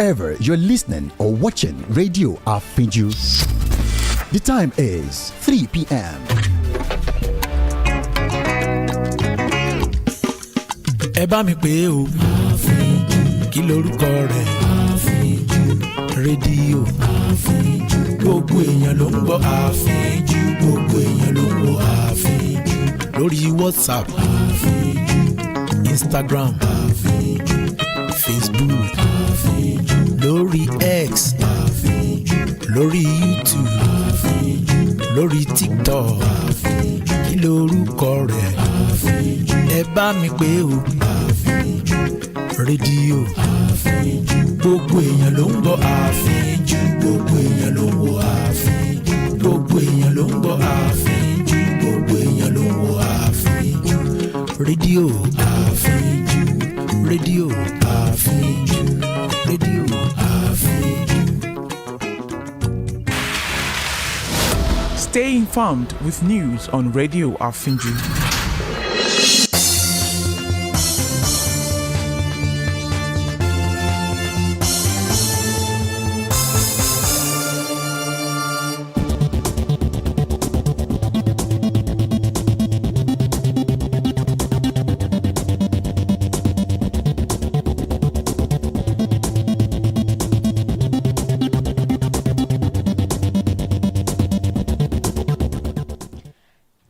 wherever you're listening or watching Radio Afinju. The time is 3 p.m. Ẹ bá mi pè o, kí lorúkọ rẹ̀? Rédíò gbogbo èèyàn ló ń gbọ́ Àfínjú, gbogbo èèyàn ló ń wo Àfínjú lórí WhatsApp, Instagram, Facebook, lórí X, lórí YouTube, lórí TikTok. Kí lorúkọ rẹ̀? Ẹ bá mi pè o. Rédíò gbogbo èèyàn ló ń gbọ́ Àfínjú, gbogbo èèyàn ló ń wo Àfínjú, gbogbo èèyàn ló ń gbọ́ Àfínjú, gbogbo èèyàn ló ń wo Àfínjú. Rédíò Àfínjú, rédíò Àfínjú, rédíò Àfínjú. Stay informed with news on Radio Afinju.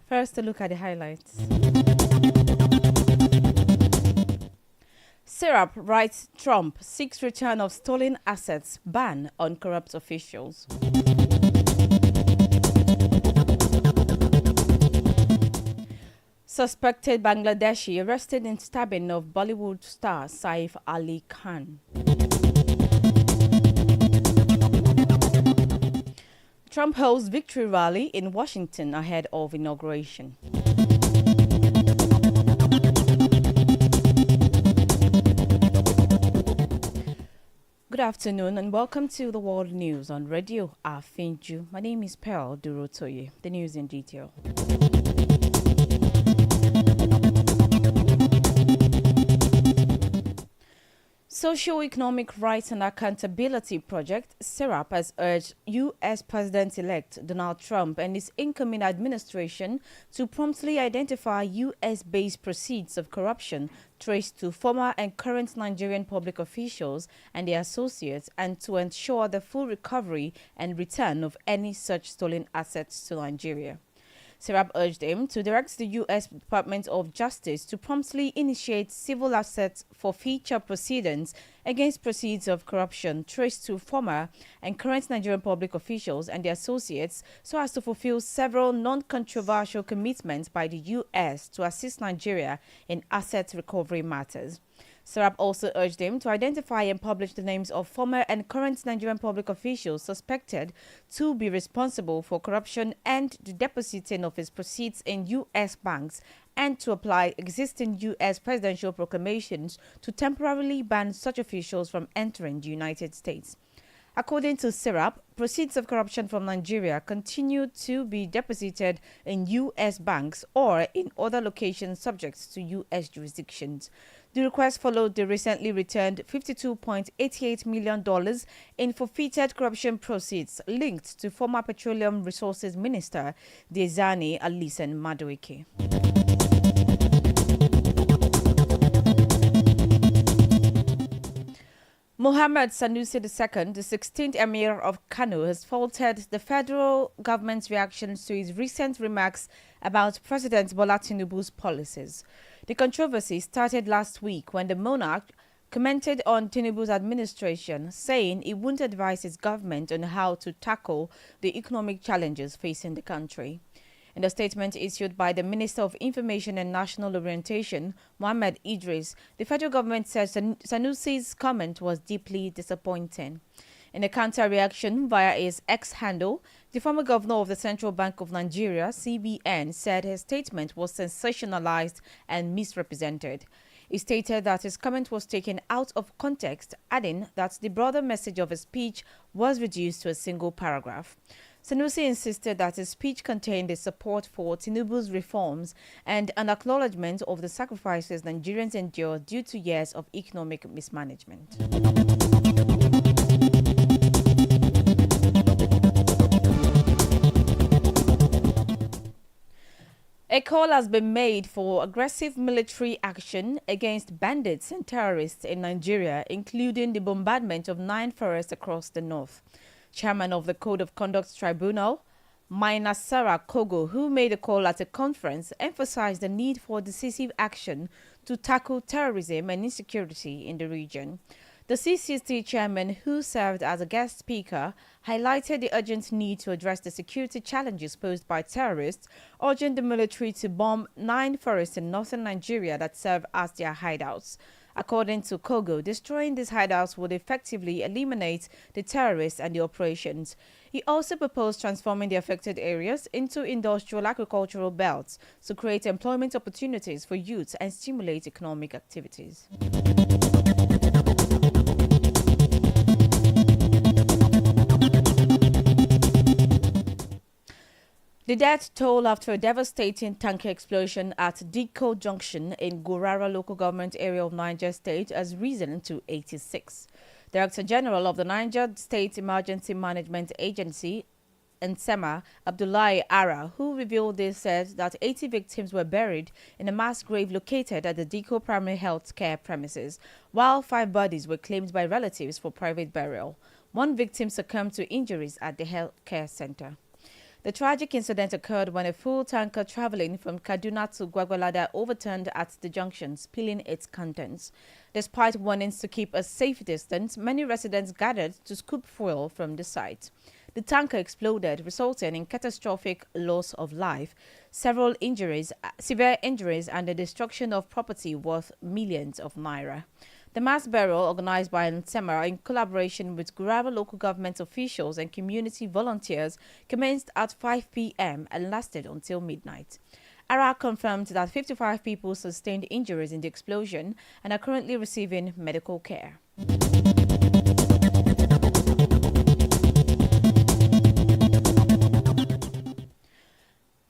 First, a look at the highlights. Syrup writes Trump seeks return of stolen assets, ban on corrupt officials. Suspected Bangladeshi arrested in stabbing of Bollywood star Saif Ali Khan. Trump holds victory rally in Washington ahead of inauguration. Good afternoon and welcome to the World News on Radio Afinju. My name is Durotoye. The news in detail. Socio-Economic Rights and Accountability Project, SERAP, has urged U.S. President-elect Donald Trump and his incoming administration to promptly identify U.S.-based proceeds of corruption traced to former and current Nigerian public officials and their associates, and to ensure the full recovery and return of any such stolen assets to Nigeria. SERAP urged him to direct the U.S. Department of Justice to promptly initiate civil assets forfeiture proceedings against proceeds of corruption traced to former and current Nigerian public officials and their associates, so as to fulfill several non-controversial commitments by the U.S. to assist Nigeria in asset recovery matters. SERAP also urged him to identify and publish the names of former and current Nigerian public officials suspected to be responsible for corruption and the depositing of his proceeds in U.S. banks, and to apply existing U.S. presidential proclamations to temporarily ban such officials from entering the United States. According to SERAP, proceeds of corruption from Nigeria continue to be deposited in U.S. banks or in other locations subject to U.S. jurisdictions. The request followed the recently returned $52.88 million in forfeited corruption proceeds linked to former Petroleum Resources Minister Diezani Alison Madueke. Mohammed Sanusi II, the 16th Emir of Kano, has faulted the federal government's reactions to his recent remarks about President Bola Tinubu's policies. The controversy started last week when the monarch commented on Tinubu's administration, saying he wouldn't advise his government on how to tackle the economic challenges facing the country. In a statement issued by the Minister of Information and National Orientation, Mohammed Idris, the federal government says Sanusi's comment was deeply disappointing. In a counter-reaction via his X handle, the former governor of the Central Bank of Nigeria, CBN, said his statement was sensationalized and misrepresented. He stated that his comment was taken out of context, adding that the broader message of his speech was reduced to a single paragraph. Sanusi insisted that his speech contained a support for Tinubu's reforms and an acknowledgement of the sacrifices Nigerians endure due to years of economic mismanagement. A call has been made for aggressive military action against bandits and terrorists in Nigeria, including the bombardment of 9 forests across the north. Chairman of the Code of Conduct Tribunal, Mainasara Kogo, who made a call at a conference, emphasized the need for decisive action to tackle terrorism and insecurity in the region. The CCT chairman, who served as a guest speaker, highlighted the urgent need to address the security challenges posed by terrorists, urging the military to bomb 9 forests in northern Nigeria that serve as their hideouts. According to Kogo, destroying these hideouts would effectively eliminate the terrorists and the operations. He also proposed transforming the affected areas into industrial agricultural belts to create employment opportunities for youth and stimulate economic activities. The death toll after a devastating tanker explosion at Diko Junction in Gurara local government area of Niger State has risen to 86. Director General of the Niger State Emergency Management Agency, Nsema Abdullahi Ara, who revealed this, said that 80 victims were buried in a mass grave located at the Diko Primary Health Care premises, while 5 bodies were claimed by relatives for private burial. 1 victim succumbed to injuries at the health care center. The tragic incident occurred when a full tanker traveling from Kaduna to Gwagwalada overturned at the junction, spilling its contents. Despite warnings to keep a safe distance, many residents gathered to scoop fuel from the site. The tanker exploded, resulting in catastrophic loss of life, severe injuries, and the destruction of property worth millions of naira. The mass burial, organized by Nsema in collaboration with Gurara local government officials and community volunteers, commenced at 5 p.m. and lasted until midnight. Ara confirmed that 55 people sustained injuries in the explosion and are currently receiving medical care.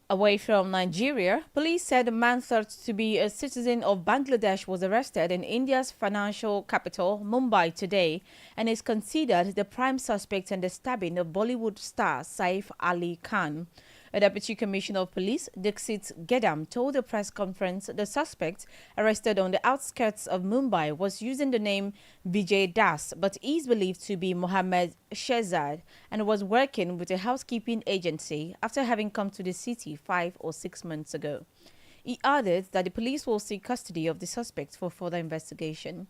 Away from Nigeria, police said a man thought to be a citizen of Bangladesh was arrested in India's financial capital, Mumbai, today and is considered the prime suspect in the stabbing of Bollywood star Saif Ali Khan. A deputy commissioner of police, Dixit Gedam, told a press conference the suspect, arrested on the outskirts of Mumbai, was using the name Vijay Das but is believed to be Mohammed Shehzad and was working with a housekeeping agency after having come to the city 5 or 6 months ago. He added that the police will seek custody of the suspect for further investigation.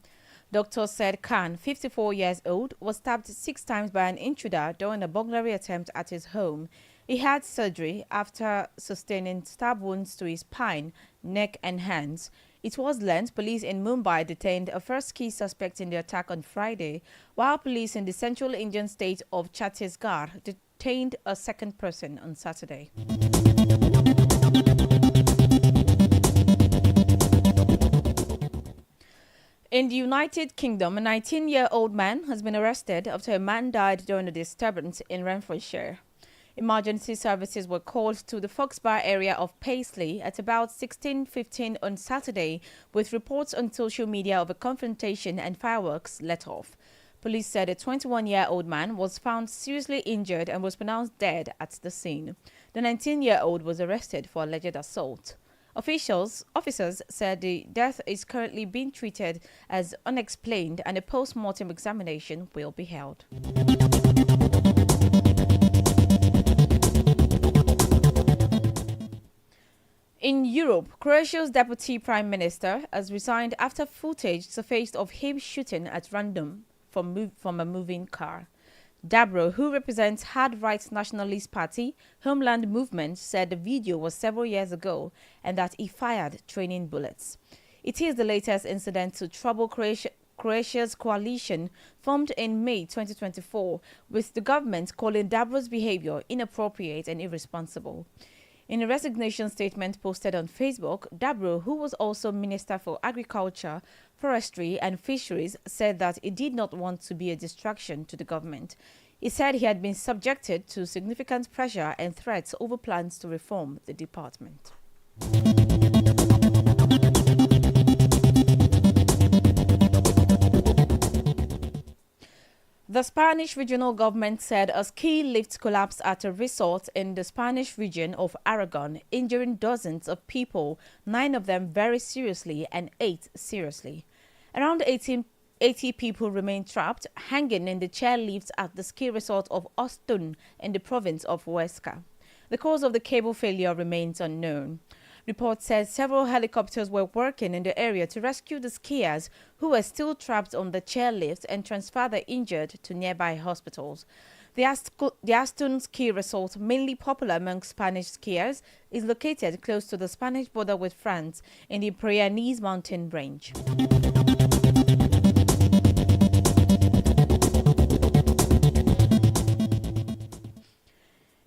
Dr. Said Khan, 54 years old, was stabbed 6 times by an intruder during a burglary attempt at his home. He had surgery after sustaining stab wounds to his spine, neck and hands. It was learned police in Mumbai detained a first key suspect in the attack on Friday, while police in the central Indian state of Chhattisgarh detained a second person on Saturday. In the United Kingdom, a 19-year-old man has been arrested after a man died during a disturbance in Renfrewshire. Emergency services were called to the Foxbar area of Paisley at about 16:15 on Saturday, with reports on social media of a confrontation and fireworks let off. Police said a 21-year-old man was found seriously injured and was pronounced dead at the scene. The 19-year-old was arrested for alleged assault. Officers said the death is currently being treated as unexplained and a post-mortem examination will be held. In Europe, Croatia's deputy prime minister has resigned after footage surfaced of him shooting at random from a moving car. Dabro, who represents Hard Right Nationalist Party, Homeland Movement, said the video was several years ago and that he fired training bullets. It is the latest incident to trouble Croatia's coalition formed in May 2024, with the government calling Dabro's behavior inappropriate and irresponsible. In a resignation statement posted on Facebook, Dabro, who was also Minister for Agriculture, Forestry and Fisheries, said that he did not want to be a distraction to the government. He said he had been subjected to significant pressure and threats over plans to reform the department. The The Spanish regional government said a ski lift collapsed at a resort in the Spanish region of Aragon, injuring dozens of people, 9 of them very seriously and 8 seriously. Around 80 people remain trapped, hanging in the chairlifts at the ski resort of Ostun in the province of Huesca. The cause of the cable failure remains unknown. Report says several helicopters were working in the area to rescue the skiers who were still trapped on the chairlift and transfer the injured to nearby hospitals. The Astun ski resort, mainly popular among Spanish skiers, is located close to the Spanish border with France in the Pyrenees mountain range.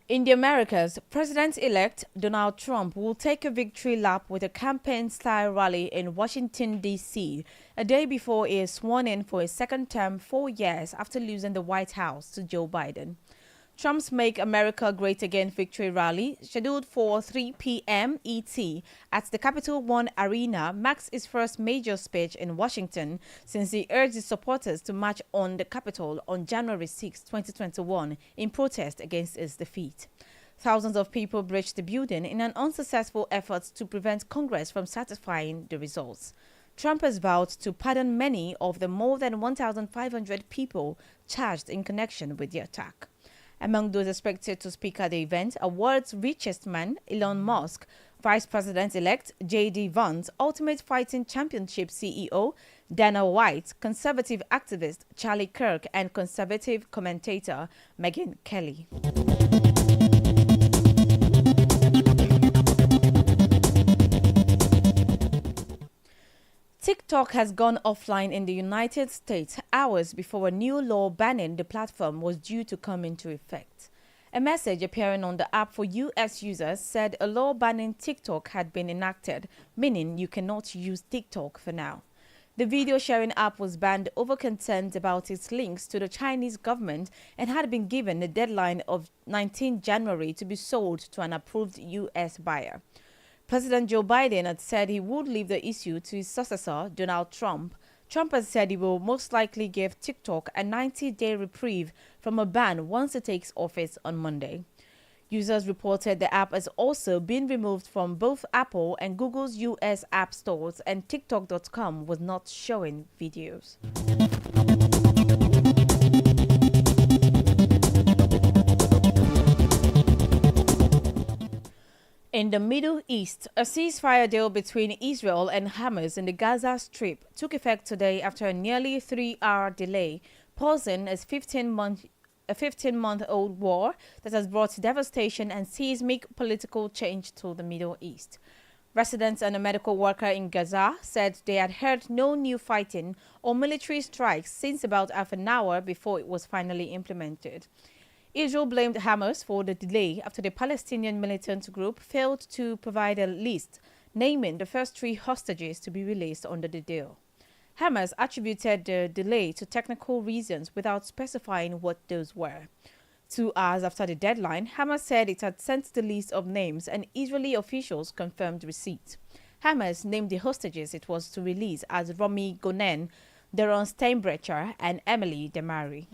In the Americas, President-elect Donald Trump will take a victory lap with a campaign-style rally in Washington, D.C., a day before he is sworn in for his second term 4 years after losing the White House to Joe Biden. Trump's Make America Great Again victory rally, scheduled for 3 p.m. ET at the Capital One Arena, marks his first major speech in Washington since he urged his supporters to march on the Capitol on January 6, 2021, in protest against his defeat. Thousands of people breached the building in an unsuccessful effort to prevent Congress from certifying the results. Trump has vowed to pardon many of the more than 1,500 people charged in connection with the attack. Among those expected to speak at the event are world's richest man, Elon Musk, Vice President-elect J.D. Vance, Ultimate Fighting Championship CEO Dana White, conservative activist Charlie Kirk, and conservative commentator Megyn Kelly. TikTok has gone offline in the United States hours before a new law banning the platform was due to come into effect. A message appearing on the app for U.S. users said a law banning TikTok had been enacted, meaning you cannot use TikTok for now. The video sharing app was banned over concerns about its links to the Chinese government and had been given a deadline of 19 January to be sold to an approved U.S. buyer. President Joe Biden had said he would leave the issue to his successor, Donald Trump. Trump has said he will most likely give TikTok a 90-day reprieve from a ban once it takes office on Monday. Users reported the app has also been removed from both Apple and Google's U.S. app stores, and TikTok.com was not showing videos. In the Middle East, a ceasefire deal between Israel and Hamas in the Gaza Strip took effect today after a nearly 3-hour delay, pausing a 15-month-old war that has brought devastation and seismic political change to the Middle East. Residents and a medical worker in Gaza said they had heard no new fighting or military strikes since about half an hour before it was finally implemented. Israel blamed Hamas for the delay after the Palestinian militant group failed to provide a list naming the first 3 hostages to be released under the deal. Hamas attributed the delay to technical reasons without specifying what those were. 2 hours after the deadline, Hamas said it had sent the list of names and Israeli officials confirmed receipt. Hamas named the hostages it was to release as Romi Gonen, Daron Steinbrecher, and Emily Demari.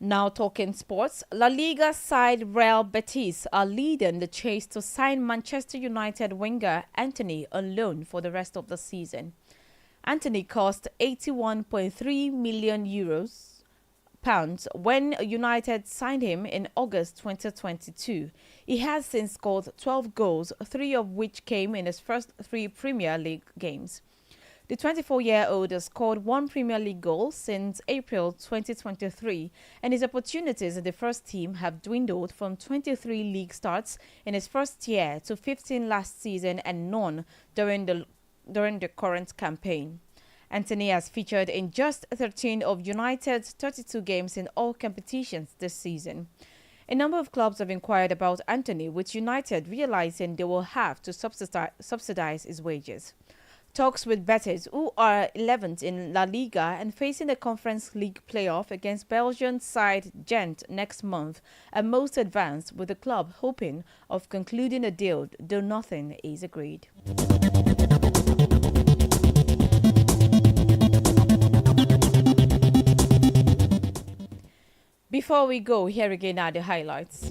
Now talking sports, La Liga side Real Betis are leading the chase to sign Manchester United winger Antony on loan for the rest of the season. Antony cost €81.3 million when United signed him in August 2022. He has since scored 12 goals, 3 of which came in his first 3 Premier League games. The 24-year-old has scored 1 Premier League goal since April 2023, and his opportunities in the first team have dwindled from 23 league starts in his first year to 15 last season and none during the current campaign. Antony has featured in just 13 of United's 32 games in all competitions this season. A number of clubs have inquired about Antony, with United realizing they will have to subsidize his wages. Talks with Betis, who are 11th in La Liga and facing the Conference League playoff against Belgian side Gent next month, are most advanced, with the club hoping of concluding a deal, though nothing is agreed. Before we go, here again are the highlights.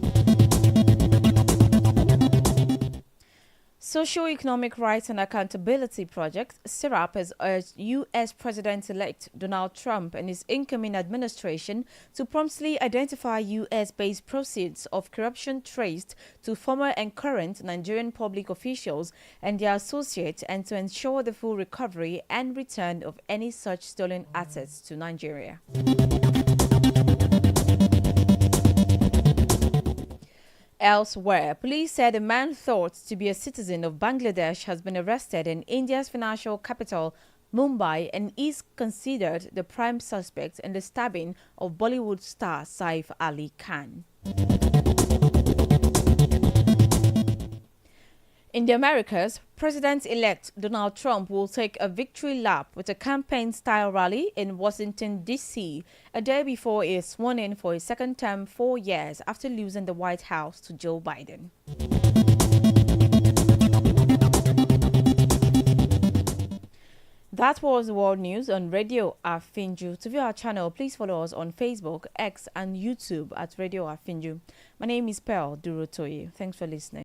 Socio-Economic Rights and Accountability Project, SIRAP, has urged U.S. President-elect Donald Trump and his incoming administration to promptly identify U.S.-based proceeds of corruption traced to former and current Nigerian public officials and their associates, and to ensure the full recovery and return of any such stolen assets to Nigeria. Elsewhere, police said a man thought to be a citizen of Bangladesh has been arrested in India's financial capital, Mumbai, and is considered the prime suspect in the stabbing of Bollywood star Saif Ali Khan. In the Americas, President-elect Donald Trump will take a victory lap with a campaign-style rally in Washington, D.C., a day before he is sworn in for his second term 4 years after losing the White House to Joe Biden. That was World News on Radio Afinju. To view our channel, please follow us on Facebook, X, and YouTube at Radio Afinju. My name is Durotoye. Thanks for listening.